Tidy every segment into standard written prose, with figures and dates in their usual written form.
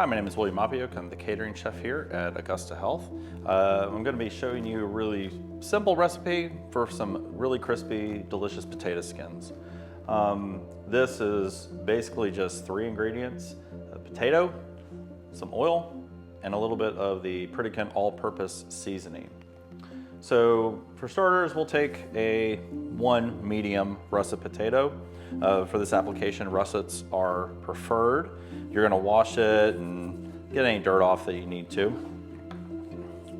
Hi, my name is William Mapiuk. I'm the catering chef here at Augusta Health. I'm going to be showing you a really simple recipe for some really crispy, delicious potato skins. This is basically just 3 ingredients: a potato, some oil, and a little bit of the Pritikin all-purpose seasoning. So for starters, we'll take a 1 medium russet potato. For this application, russets are preferred. You're gonna wash it and get any dirt off that you need to.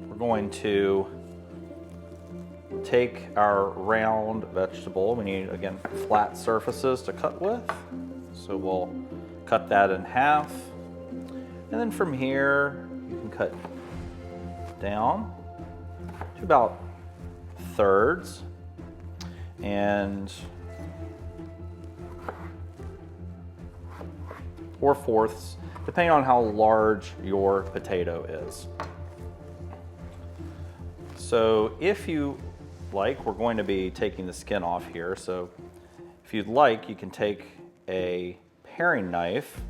We're going to take our round vegetable. We need, again, flat surfaces to cut with. So we'll cut that in half. And then from here, you can cut down to about thirds or fourths, depending on how large your potato is. So if you like, we're going to be taking the skin off here. So if you'd like, you can take a paring knife,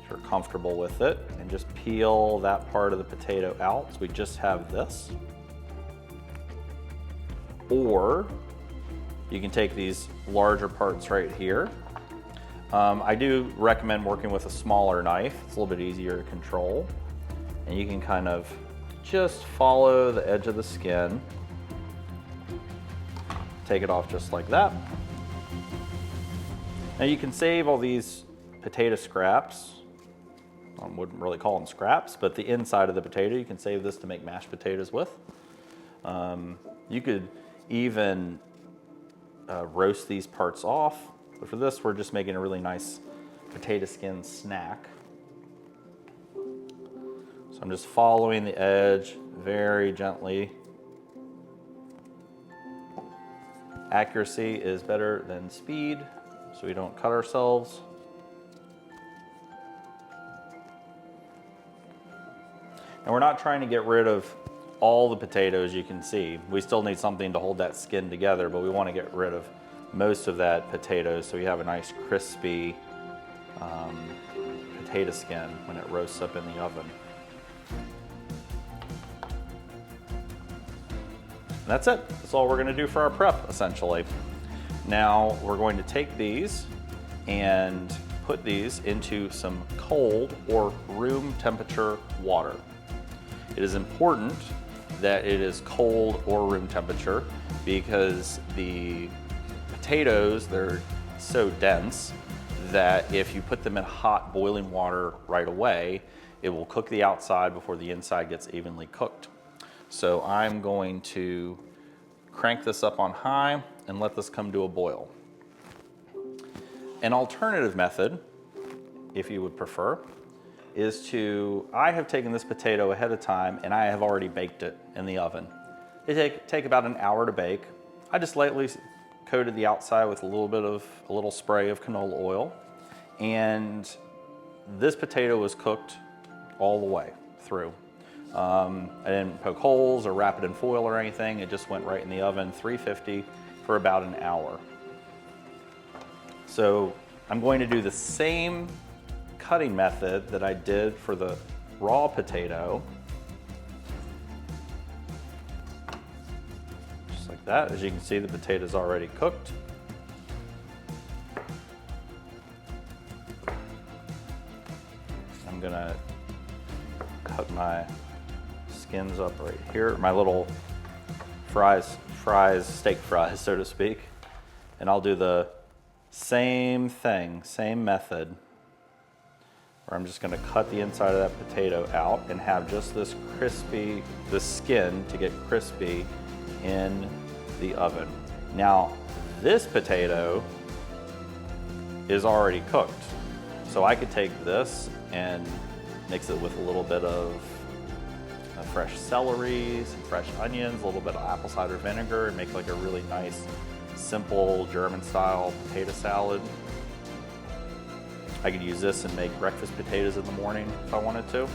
if you're comfortable with it, and just peel that part of the potato out. So we just have this. Or you can take these larger parts right here. I do recommend working with a smaller knife. It's a little bit easier to control. And you can kind of just follow the edge of the skin. Take it off just like that. Now you can save all these potato scraps. I wouldn't really call them scraps, but the inside of the potato, you can save this to make mashed potatoes with. You could even roast these parts off. But for this, we're just making a really nice potato skin snack. So I'm just following the edge very gently. Accuracy is better than speed, so we don't cut ourselves. And we're not trying to get rid of all the potatoes, you can see. We still need something to hold that skin together, but we want to get rid of most of that potato so we have a nice crispy potato skin when it roasts up in the oven. And that's it. That's all we're going to do for our prep, essentially. Now we're going to take these and put these into some cold or room temperature water. It is important that it is cold or room temperature because the potatoes, they're so dense that if you put them in hot boiling water right away, it will cook the outside before the inside gets evenly cooked. So I'm going to crank this up on high and let this come to a boil. An alternative method, if you would prefer, is I have taken this potato ahead of time and I have already baked it in the oven. It take about an hour to bake. I just lightly coated the outside with a little spray of canola oil, and this potato was cooked all the way through. I didn't poke holes or wrap it in foil or anything. It just went right in the oven, 350 for about an hour. So I'm going to do the same cutting method that I did for the raw potato. Just like that. As you can see, the potato's already cooked. I'm gonna cut my skins up right here, my little steak fries, so to speak. And I'll do the same thing, same method, where I'm just gonna cut the inside of that potato out and have just this skin to get crispy in the oven. Now, this potato is already cooked. So I could take this and mix it with a little bit of fresh celery, some fresh onions, a little bit of apple cider vinegar, and make like a really nice, simple German-style potato salad. I could use this and make breakfast potatoes in the morning if I wanted to.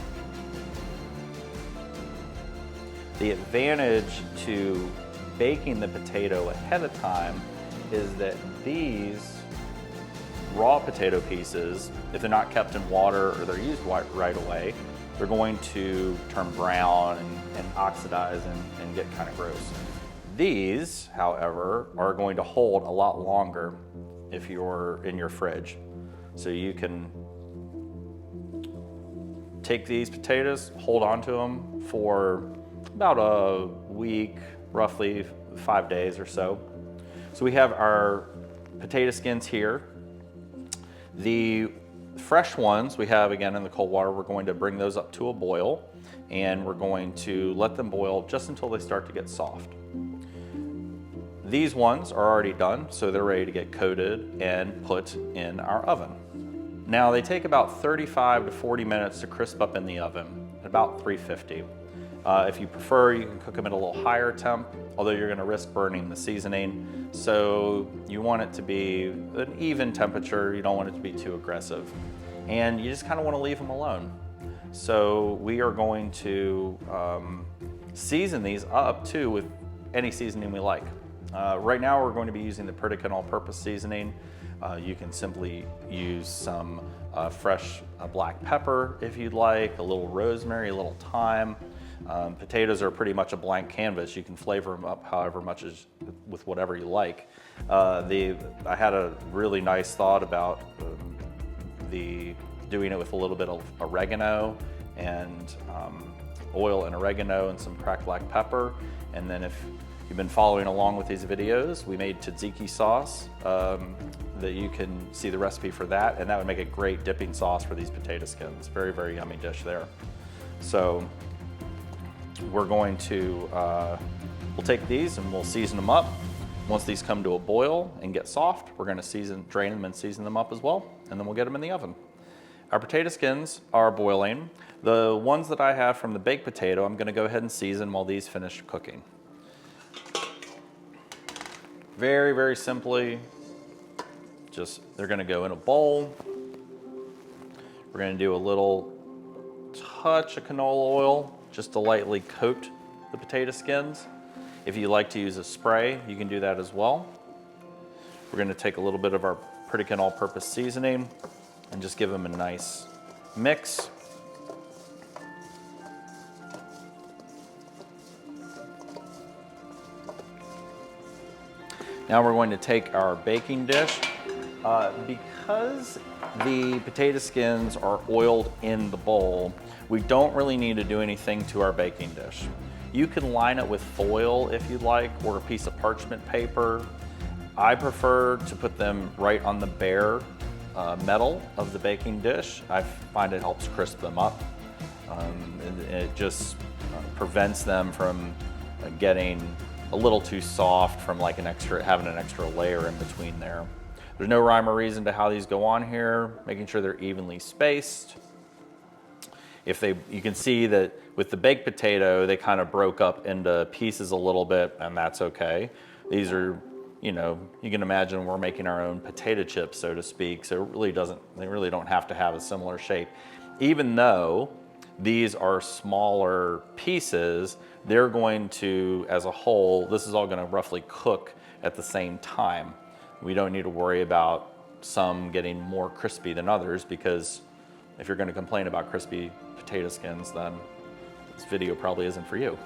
The advantage to baking the potato ahead of time is that these raw potato pieces, if they're not kept in water or they're used right away, they're going to turn brown and oxidize and get kind of gross. These, however, are going to hold a lot longer if you're in your fridge. So you can take these potatoes, hold on to them for about a week, roughly 5 days or so. So we have our potato skins here. The fresh ones we have again in the cold water. We're going to bring those up to a boil, and we're going to let them boil just until they start to get soft. These ones are already done, so they're ready to get coated and put in our oven. Now they take about 35 to 40 minutes to crisp up in the oven at about 350. If you prefer, you can cook them at a little higher temp, although you're going to risk burning the seasoning. So you want it to be an even temperature. You don't want it to be too aggressive. And you just kind of want to leave them alone. So we are going to season these up too with any seasoning we like. Right now we're going to be using the Pritikin all-purpose seasoning. You can simply use some fresh black pepper if you'd like, a little rosemary, a little thyme. Potatoes are pretty much a blank canvas. You can flavor them up however much with whatever you like. I had a really nice thought about doing it with a little bit of oregano and oil and oregano and some cracked black pepper. And then if you've been following along with these videos, we made tzatziki sauce that you can see the recipe for that, and that would make a great dipping sauce for these potato skins. Very, very yummy dish there. So we're going to, we'll take these and we'll season them up. Once these come to a boil and get soft, we're gonna drain them and season them up as well, and then we'll get them in the oven. Our potato skins are boiling. The ones that I have from the baked potato, I'm gonna go ahead and season while these finish cooking. Very, very simply, they're gonna go in a bowl. We're gonna do a little touch of canola oil just to lightly coat the potato skins. If you like to use a spray, you can do that as well. We're gonna take a little bit of our Pritikin all-purpose seasoning and just give them a nice mix. Now we're going to take our baking dish. Because the potato skins are oiled in the bowl, we don't really need to do anything to our baking dish. You can line it with foil if you'd like, or a piece of parchment paper. I prefer to put them right on the bare metal of the baking dish. I find it helps crisp them up. And it just prevents them from getting a little too soft from like having an extra layer in between there. There's no rhyme or reason to how these go on here, making sure they're evenly spaced. You can see that with the baked potato, they kind of broke up into pieces a little bit, and that's okay. These are, you can imagine we're making our own potato chips, so to speak, so they really don't have to have a similar shape. Even though these are smaller pieces, they're going to, as a whole, this is all gonna roughly cook at the same time. We don't need to worry about some getting more crispy than others, because if you're gonna complain about crispy potato skins, then this video probably isn't for you.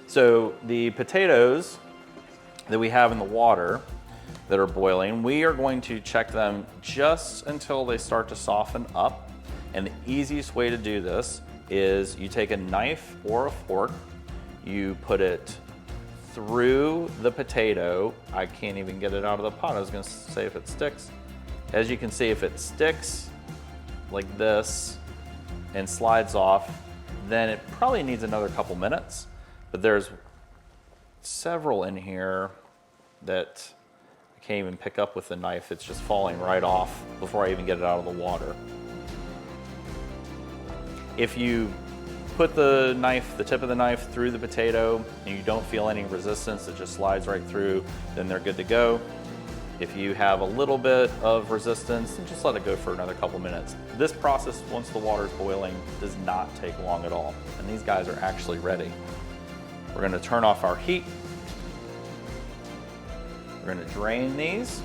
So the potatoes that we have in the water that are boiling, we are going to check them just until they start to soften up. And the easiest way to do this is you take a knife or a fork, you put it through the potato. I can't even get it out of the pot. I was gonna say if it sticks. As you can see, if it sticks like this and slides off, then it probably needs another couple minutes. But there's several in here that I can't even pick up with the knife. It's just falling right off before I even get it out of the water. If you put the tip of the knife through the potato and you don't feel any resistance, it just slides right through, then they're good to go. If you have a little bit of resistance, then just let it go for another couple minutes. This process, once the water's boiling, does not take long at all. And these guys are actually ready. We're gonna turn off our heat. We're gonna drain these.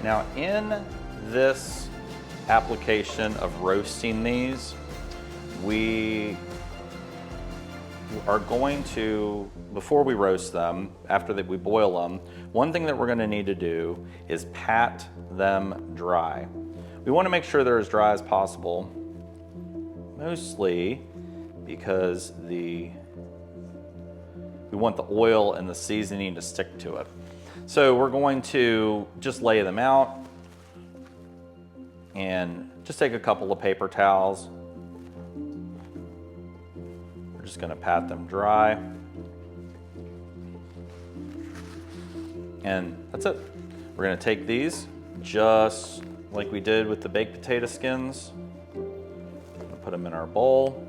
Now in this application of roasting these, we are going to, before we roast them, after that we boil them, one thing that we're going to need to do is pat them dry. We want to make sure they're as dry as possible, mostly because we want the oil and the seasoning to stick to it. So we're going to just lay them out and just take a couple of paper towels. We're just going to pat them dry. And that's it. We're going to take these just like we did with the baked potato skins. Put them in our bowl.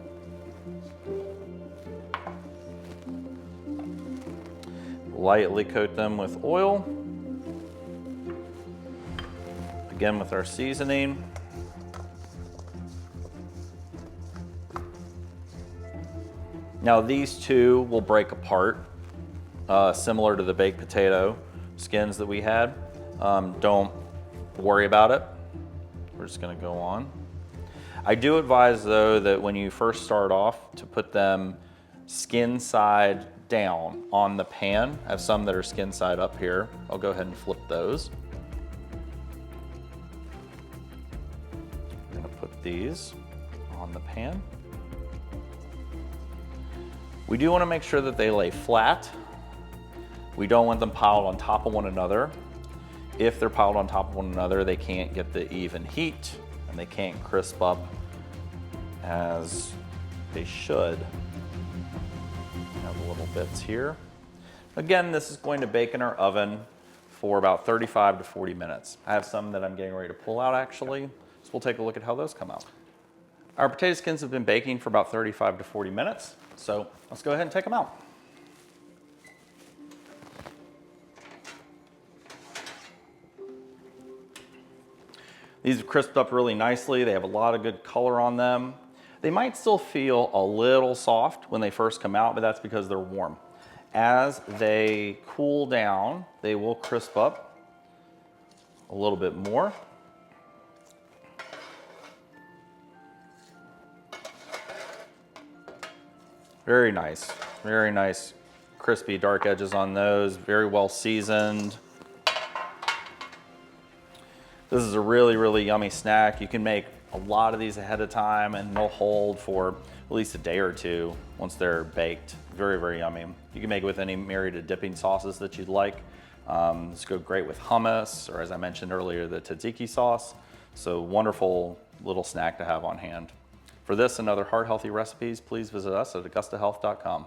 Lightly coat them with oil. Again with our seasoning. Now these two will break apart, similar to the baked potato skins that we had. Don't worry about it. We're just gonna go on. I do advise though that when you first start off to put them skin side down on the pan. I have some that are skin side up here. I'll go ahead and flip those. I'm gonna put these on the pan. We do wanna make sure that they lay flat. We don't want them piled on top of one another. If they're piled on top of one another, they can't get the even heat and they can't crisp up as they should. Have little bits here. Again, this is going to bake in our oven for about 35 to 40 minutes. I have some that I'm getting ready to pull out actually, so we'll take a look at how those come out. Our potato skins have been baking for about 35 to 40 minutes, so let's go ahead and take them out. These have crisped up really nicely. They have a lot of good color on them. They might still feel a little soft when they first come out, but that's because they're warm. As they cool down, they will crisp up a little bit more. Very nice crispy dark edges on those, very well seasoned. This is a really yummy snack. You can make a lot of these ahead of time and they'll hold for at least a day or two once they're baked. Very yummy. You can make it with any myriad of dipping sauces that you'd like. This go great with hummus, or as I mentioned earlier, the tzatziki sauce. So wonderful little snack to have on hand. For this and other heart healthy recipes, please visit us at AugustaHealth.com.